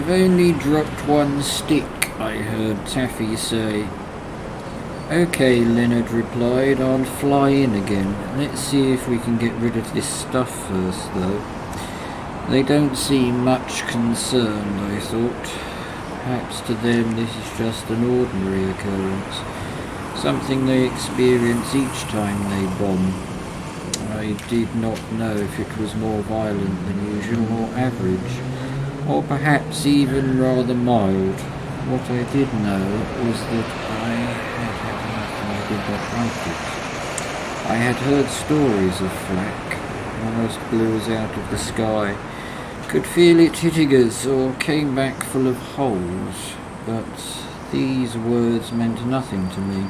I've only dropped one stick, I heard Taffy say. Okay, Leonard replied, I'll fly in again. Let's see if we can get rid of this stuff first, though. They don't seem much concerned, I thought. Perhaps to them this is just an ordinary occurrence. Something they experience each time they bomb. I did not know if it was more violent than usual or average, or perhaps even rather mild. What I did know was that I had enough and I did not like it. I had heard stories of flak, almost blew us out of the sky, could feel it hitting us or came back full of holes, but these words meant nothing to me.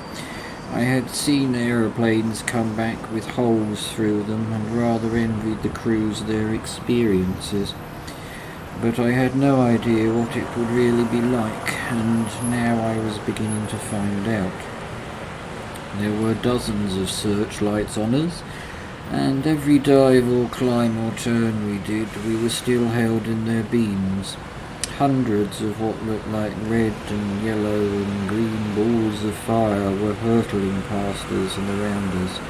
I had seen aeroplanes come back with holes through them and rather envied the crews their experiences. But I had no idea what it would really be like, and now I was beginning to find out. There were dozens of searchlights on us, and every dive or climb or turn we did, we were still held in their beams. Hundreds of what looked like red and yellow and green balls of fire were hurtling past us and around us.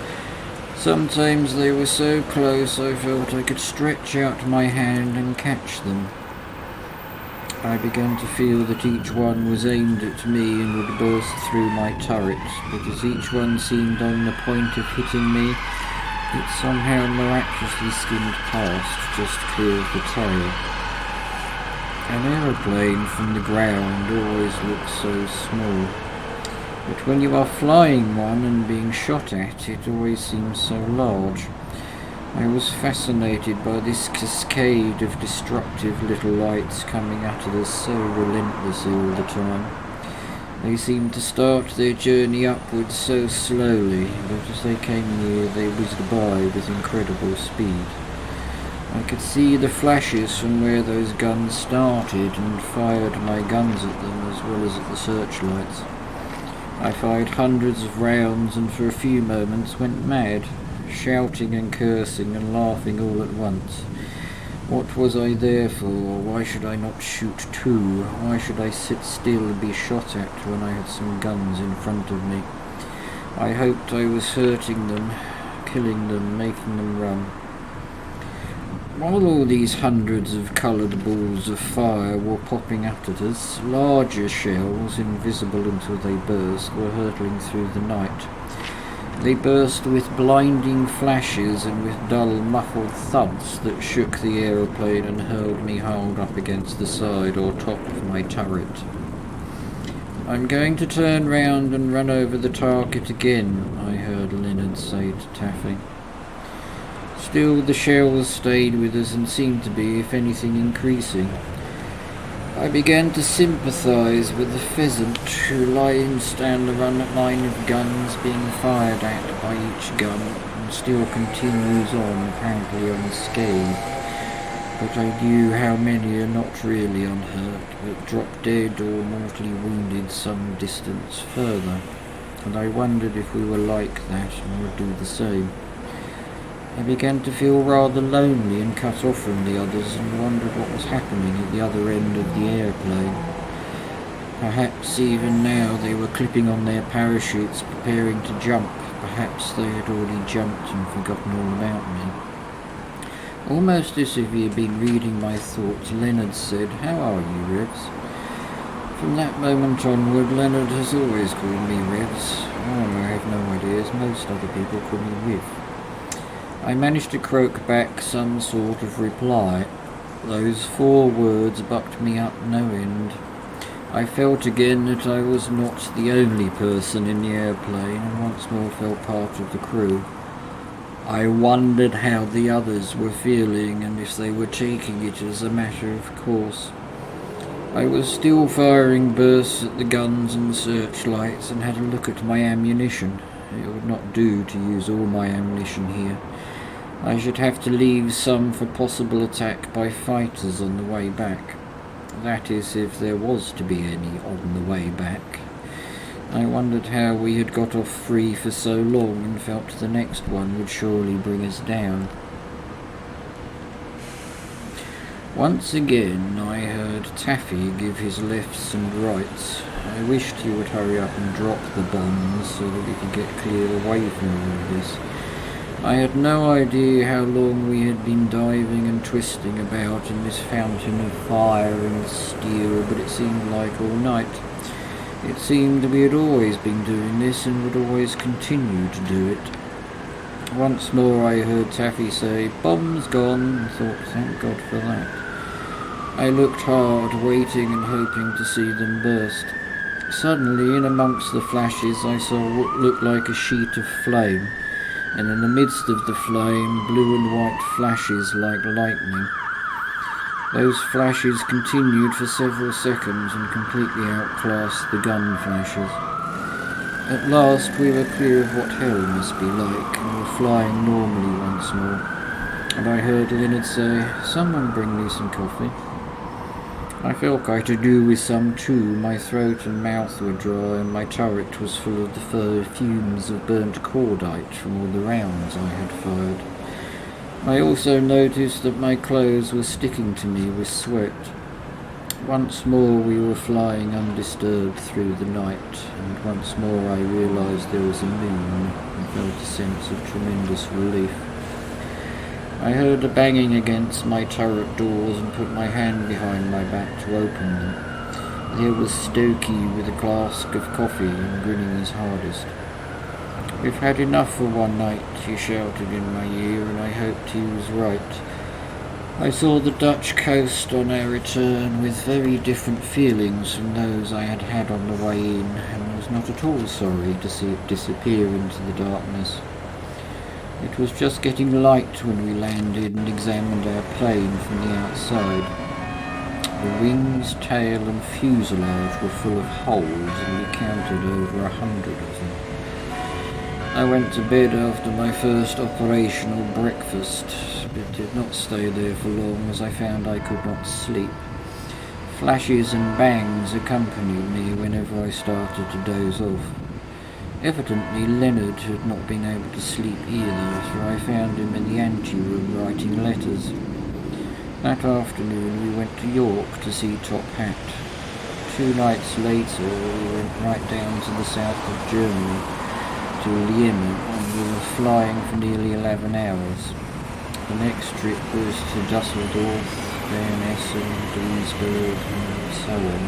Sometimes they were so close I felt I could stretch out my hand and catch them. I began to feel that each one was aimed at me and would burst through my turret, but as each one seemed on the point of hitting me, it somehow miraculously skimmed past, just clear of the tail. An aeroplane from the ground always looks so small, but when you are flying one and being shot at, it always seems so large. I was fascinated by this cascade of destructive little lights coming at us so relentlessly all the time. They seemed to start their journey upwards so slowly, but as they came near they whizzed by with incredible speed. I could see the flashes from where those guns started and fired my guns at them as well as at the searchlights. I fired hundreds of rounds and for a few moments went mad, shouting and cursing and laughing all at once. What was I there for? Why should I not shoot too? Why should I sit still and be shot at when I had some guns in front of me? I hoped I was hurting them, killing them, making them run. While all these hundreds of coloured balls of fire were popping out at us, larger shells, invisible until they burst, were hurtling through the night. They burst with blinding flashes and with dull, muffled thuds that shook the aeroplane and hurled me hard up against the side or top of my turret. I'm going to turn round and run over the target again, I heard Leonard say to Taffy. Still the shells stayed with us and seemed to be, if anything, increasing. I began to sympathise with the pheasant who lies down the line of guns being fired at by each gun and still continues on, apparently unscathed. But I knew how many are not really unhurt, but drop dead or mortally wounded some distance further, and I wondered if we were like that and would do the same. I began to feel rather lonely and cut off from the others and wondered what was happening at the other end of the airplane. Perhaps even now they were clipping on their parachutes, preparing to jump. Perhaps they had already jumped and forgotten all about me. Almost as if he had been reading my thoughts, Leonard said, "How are you, Rivaz?" From that moment onward, Leonard has always called me Rivaz. Oh, I have no idea, as most other people call me Riv. I managed to croak back some sort of reply. Those 4 words bucked me up no end. I felt again that I was not the only person in the airplane, and once more felt part of the crew. I wondered how the others were feeling and if they were taking it as a matter of course. I was still firing bursts at the guns and searchlights and had a look at my ammunition. It would not do to use all my ammunition here. I should have to leave some for possible attack by fighters on the way back. That is, if there was to be any on the way back. I wondered how we had got off free for so long and felt the next one would surely bring us down. Once again I heard Taffy give his lefts and rights. I wished he would hurry up and drop the bombs so that we could get clear away from all of this. I had no idea how long we had been diving and twisting about in this fountain of fire and steel, but it seemed like all night. It seemed we had always been doing this and would always continue to do it. Once more I heard Taffy say, "Bombs gone," and thought, thank God for that. I looked hard, waiting and hoping to see them burst. Suddenly, in amongst the flashes, I saw what looked like a sheet of flame, and in the midst of the flame, blue and white flashes like lightning. Those flashes continued for several seconds and completely outclassed the gun flashes. At last we were clear of what hell must be like, and were flying normally once more, and I heard Leonard say, "Someone bring me some coffee." I felt I could do with some too. My throat and mouth were dry, and my turret was full of the fumes of burnt cordite from all the rounds I had fired. I also noticed that my clothes were sticking to me with sweat. Once more we were flying undisturbed through the night, and once more I realized there was a moon and felt a sense of tremendous relief. I heard a banging against my turret doors and put my hand behind my back to open them. There was Stokey with a flask of coffee and grinning his hardest. "We've had enough for one night," he shouted in my ear, and I hoped he was right. I saw the Dutch coast on our return with very different feelings from those I had had on the way in, and was not at all sorry to see it disappear into the darkness. It was just getting light when we landed and examined our plane from the outside. The wings, tail and fuselage were full of holes, and we counted over 100 of them. I went to bed after my first operational breakfast, but did not stay there for long as I found I could not sleep. Flashes and bangs accompanied me whenever I started to doze off. Evidently Leonard had not been able to sleep either, for I found him in the ante-room writing letters. That afternoon we went to York to see Top Hat. 2 nights later we went right down to the south of Germany, to Liema, and we were flying for nearly 11 hours. The next trip was to Dusseldorf, then Essen, Duisburg, and so on.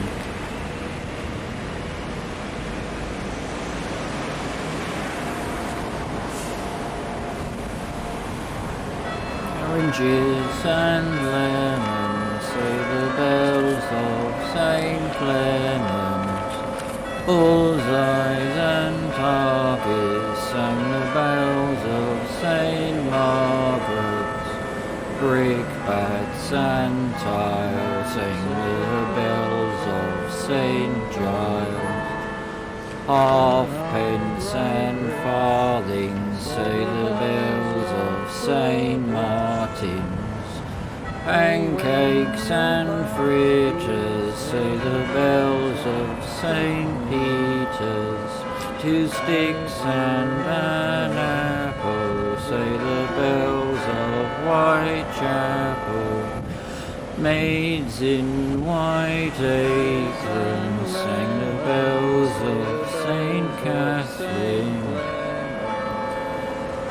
Oranges and lemons, say the bells of St Clements. Bullseyes and targets sang the bells of St Margaret's. Brickbats and tiles sang the bells of St Giles. Halfpence and farthings say the bells of St Martin's. Pancakes and fritters say the bells of St Peter's. 2 sticks and an apple say the bells of Whitechapel. Maids in white aprons sang the bells of St Catherine.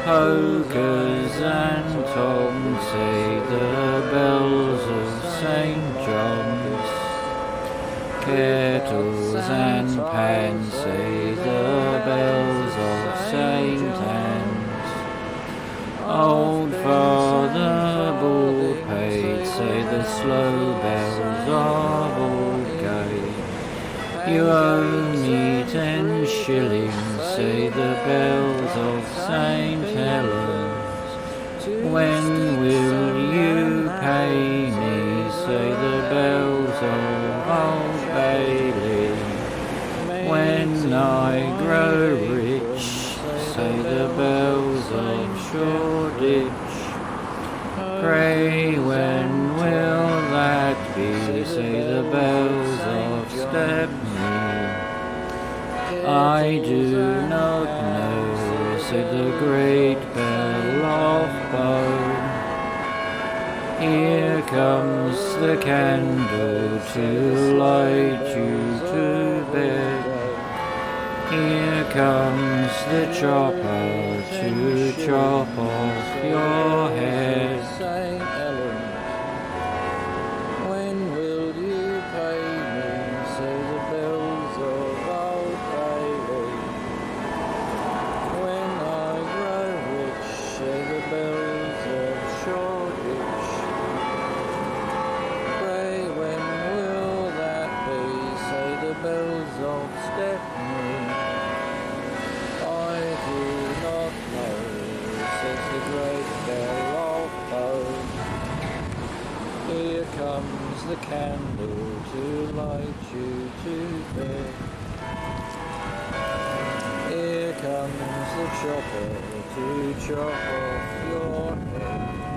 Pokers and tongs say the bells of St John's. Kettles and pans say the bells of St Anne's. Old Father Baldpate say the slow bells of Aldgate. You owe me 10 shillings, say the bells of St Helens. When will you pay me, say the bells of Old Bailey. When I grow rich, say the bells of Shoreditch. Pray when will that be, say the bells of Stepney. I do not know, say the great bell of Bow. Here comes the candle to light you to bed. Here comes the chopper to chop off your head. St. Ellen, when will you pay me? Say the bells of Old Bailey. When I grow rich, say the bells of Shoreditch. Pray, when will that be? Say the bells of Stepney. I do not know, says the great bell of Bow. Here comes the candle to light you to bed. Here comes the chopper to chop off your head.